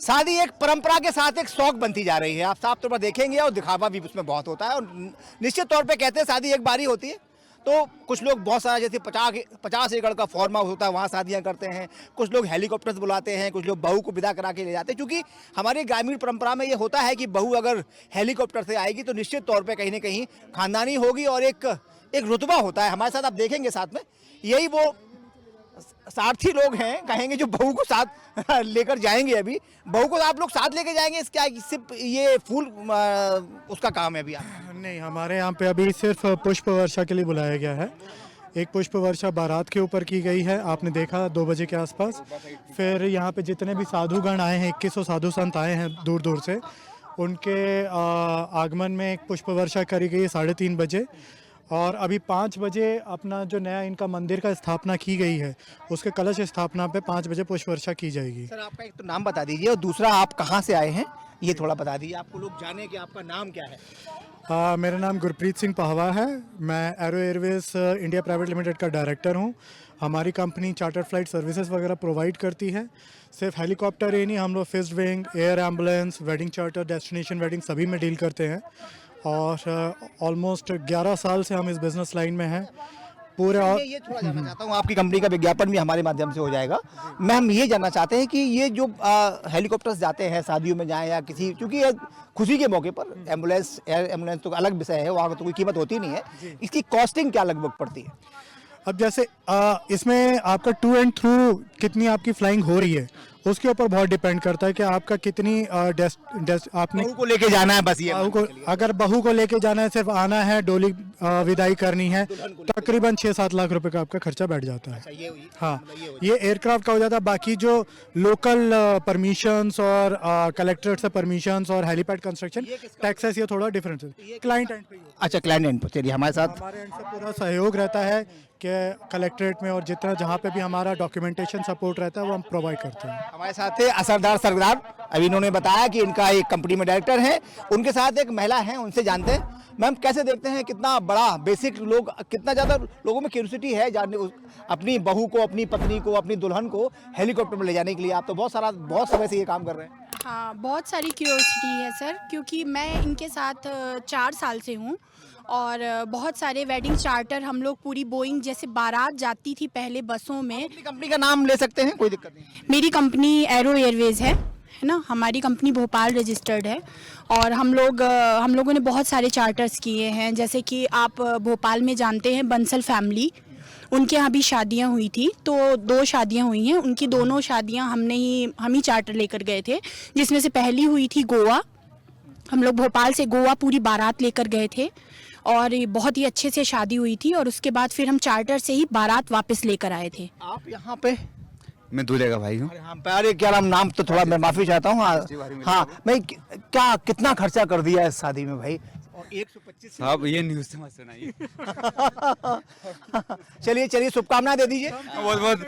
शादी एक परंपरा के साथ एक शौक बनती जा रही है, आप साफ तौर पर देखेंगे, और दिखावा भी उसमें बहुत होता है। और निश्चित तौर पे कहते हैं शादी एक बारी होती है, तो कुछ लोग बहुत सारा जैसे 50 एकड़ का फार्म हाउस होता है वहाँ शादियाँ करते हैं, कुछ लोग हेलीकॉप्टर्स बुलाते हैं, कुछ लोग बहू को विदा करा के ले जाते हैं। क्योंकि हमारी ग्रामीण परंपरा में ये होता है कि बहू अगर हेलीकॉप्टर से आएगी तो निश्चित तौर पर कहीं ना कहीं खानदानी होगी और एक रुतबा होता है। हमारे साथ आप देखेंगे साथ में यही वो सारथी लोग हैं, कहेंगे, जो बहू को साथ लेकर जाएंगे। अभी बहू को आप लोग साथ लेके जाएंगे, क्या सिर्फ ये फूल उसका काम है अभी आप? नहीं, हमारे यहाँ पे अभी सिर्फ पुष्प वर्षा के लिए बुलाया गया है। एक पुष्प वर्षा बारात के ऊपर की गई है, आपने देखा 2 बजे के आसपास। फिर यहाँ पे जितने भी साधुगण आए हैं, 2100 साधु संत आए हैं दूर दूर से, उनके आगमन में एक पुष्प वर्षा करी गई है 3:30 बजे। और अभी 5 बजे अपना जो नया इनका मंदिर का स्थापना की गई है, उसके कलश स्थापना पे 5 बजे पुष्प वर्षा की जाएगी। सर, आपका एक तो नाम बता दीजिए और दूसरा आप कहाँ से आए हैं ये थोड़ा बता दीजिए, आपको लोग जाने कि आपका नाम क्या है। मेरा नाम गुरप्रीत सिंह पहवा है। मैं arrow Airways India private limited का डायरेक्टर हूँ। हमारी कंपनी चार्टर फ्लाइट सर्विसेज वगैरह प्रोवाइड करती है। सिर्फ हेलीकॉप्टर ही नहीं, हम लोग fixed wing, air ambulance, wedding charter, destination wedding सभी में डील करते हैं। और ऑलमोस्ट 11 साल से हम इस बिज़नेस लाइन में हैं पूरे। और ये थोड़ा जानना चाहता हूँ, आपकी कंपनी का विज्ञापन भी हमारे माध्यम से हो जाएगा। मैम, ये जानना चाहते हैं कि ये जो हेलीकॉप्टर्स जाते हैं शादियों में जाएं या किसी, क्योंकि ये खुशी के मौके पर एम्बुलेंस, एयर एम्बुलेंस तो अलग विषय है, वहाँ तो कोई कीमत होती नहीं है, इसकी कॉस्टिंग क्या लगभग पड़ती है? अब जैसे इसमें आपका टू एंड थ्रू कितनी आपकी फ्लाइंग हो रही है, उसके ऊपर बहुत डिपेंड करता है कि आपका कितनी आपने बहू को लेके जाना है, बस ये बहू को, अगर बहू को लेके जाना है, सिर्फ आना है, डोली विदाई करनी है, तकरीबन 6-7 लाख रुपए का आपका खर्चा बैठ जाता है। हाँ, ये एयरक्राफ्ट का हो जाता है। बाकी जो लोकल परमिशंस और कलेक्ट्रेट से परमिशंस और हेलीपैड कंस्ट्रक्शन टैक्सेस, ये थोड़ा डिफरेंस है क्लाइंट एंड पे। अच्छा, क्लाइंट एंड पर। चलिए, हमारे साथ हमारे एंड से पूरा सहयोग रहता है कि कलेक्ट्रेट में और जितना जहाँ पे भी हमारा डॉक्यूमेंटेशन सपोर्ट रहता है वो हम प्रोवाइड करते हैं। हमारे साथ थे असरदार सरदार, अभी इन्होंने बताया कि इनका एक कंपनी में डायरेक्टर है, उनके साथ एक महिला है, उनसे जानते हैं। मैम, कैसे देखते हैं, कितना बड़ा बेसिक लोग, कितना ज़्यादा लोगों में क्यूरियोसिटी है जानने अपनी बहू को, अपनी पत्नी को, अपनी दुल्हन को हेलीकॉप्टर में ले जाने के लिए? आप तो बहुत समय से ये काम कर रहे हैं। हाँ, बहुत सारी क्यूरियोसिटी है सर, क्योंकि मैं इनके साथ 4 साल से हूँ और बहुत सारे वेडिंग चार्टर हम लोग, पूरी बोइंग जैसे बारात जाती थी पहले बसों में। अपनी कंपनी का नाम ले सकते हैं, कोई दिक्कत नहीं। मेरी कंपनी एरो एयरवेज है ना, हमारी कंपनी भोपाल रजिस्टर्ड है। और हम लोगों ने बहुत सारे चार्टर्स किए हैं, जैसे कि आप भोपाल में जानते हैं बंसल फैमिली, उनके यहाँ भी शादियाँ हुई थी, तो 2 शादियाँ हुई हैं, उनकी दोनों शादियाँ हम ही चार्टर लेकर गए थे। जिसमें से पहली हुई थी गोवा, हम लोग भोपाल से गोवा पूरी बारात लेकर गए थे और ये बहुत ही अच्छे से शादी हुई थी। और उसके बाद फिर हम चार्टर से ही बारात वापस लेकर आए थे। आप यहाँ पे? मैं दूल्हे का भाई हूँ। अरे क्या नाम तो थोड़ा मैं माफी चाहता हूँ। हाँ, मैं क्या कितना खर्चा कर दिया इस शादी में भाई? और 125 साहब, ये न्यूज़ से मत सुनाइए। चलिए, शुभकामनाएं दे दीजिए। बहुत बहुत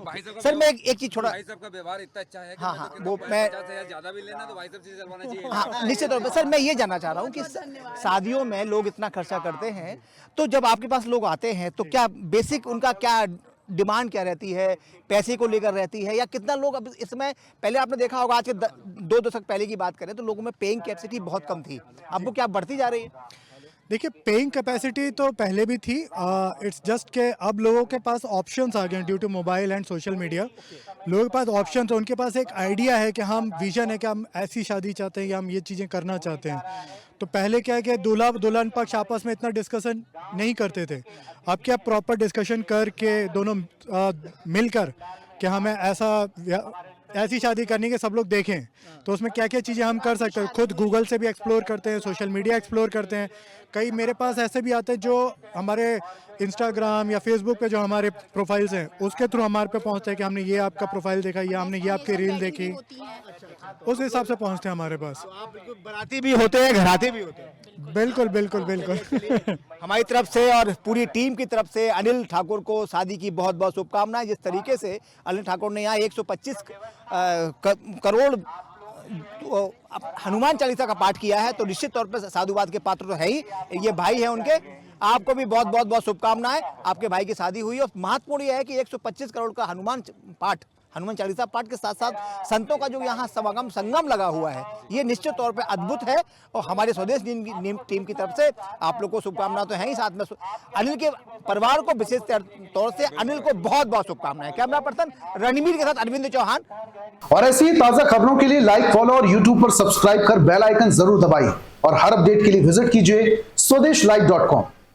भाई साहब। सर, मैं एक चीज छोड़ा, भाई साहब का व्यवहार इतना अच्छा है कि हाँ, मतलब वो कि मैं 50,000 ज्यादा भी लेना तो भाई साहब से चलवाना चाहिए। हाँ, निश्चित तौर पर। सर, मैं ये जानना चाह रहा हूँ कि शादियों में लोग इतना खर्चा करते हैं, तो जब आपके पास लोग आते हैं तो क्या बेसिक उनका क्या डिमांड क्या रहती है, पैसे को लेकर रहती है, या कितना लोग अब इसमें? पहले आपने देखा होगा, आज के 2 दशक पहले की बात करें तो लोगों में पेइंग कैपेसिटी बहुत कम थी, अब वो क्या बढ़ती जा रही है? देखिए, पेइंग कैपेसिटी तो पहले भी थी। इट्स जस्ट के अब लोगों के पास ऑप्शंस आ गए हैं due to mobile and social media. लोगों के पास ऑप्शंस, तो उनके पास एक आइडिया है कि हम विजन है कि हम ऐसी शादी चाहते हैं या हम ये चीज़ें करना चाहते हैं। तो पहले क्या है कि दूल्हा दुल्हन पक्ष आपस में इतना डिस्कशन नहीं करते थे। अब क्या प्रॉपर डिस्कशन करके दोनों मिलकर कि हमें ऐसी शादी करनी कि सब लोग देखें, तो उसमें क्या क्या चीज़ें हम कर सकते हैं। खुद गूगल से भी एक्सप्लोर करते हैं, सोशल मीडिया एक्सप्लोर करते हैं। कई मेरे पास ऐसे भी आते हैं जो हमारे इंस्टाग्राम या फेसबुक पे जो हमारे प्रोफाइल्स हैं उसके थ्रू हमारे पे पहुंचते हैं कि हमने ये आपका प्रोफाइल देखा या हमने ये आपकी रील देखी, उस हिसाब से पहुंचते हैं हमारे पास। तो आप बिल्कुल बाराती भी होते हैं, घराती भी होते हैं। बिल्कुल। हमारी तरफ से और पूरी टीम की तरफ से अनिल ठाकुर को शादी की बहुत बहुत शुभकामनाएं। जिस तरीके से अनिल ठाकुर ने यहाँ 125 करोड़ हनुमान चालीसा का पाठ किया है, तो निश्चित तौर पर साधुवाद के पात्र तो है ही। ये भाई है उनके, आपको भी बहुत शुभकामनाएं। आपके भाई की शादी हुई और महत्वपूर्ण यह है कि 125 करोड़ का हनुमान पाठ हनुमान चालीसा पाठ के साथ साथ संतों का जो यहाँ समागम संगम लगा हुआ है, ये निश्चित तौर पे अद्भुत है। और हमारे स्वदेश टीम की तरफ से आप लोग को शुभकामनाएं तो हैं ही, साथ में अनिल के परिवार को विशेष तौर से अनिल को बहुत बहुत शुभकामनाएं। कैमरा पर्सन रणवीर के साथ अरविंद चौहान। और ऐसी ही ताजा खबरों के लिए लाइक, फॉलो और यूट्यूब पर सब्सक्राइब कर बेल आइकन जरूर दबाइए और हर अपडेट के लिए विजिट कीजिए स्वदेशलाइव.com।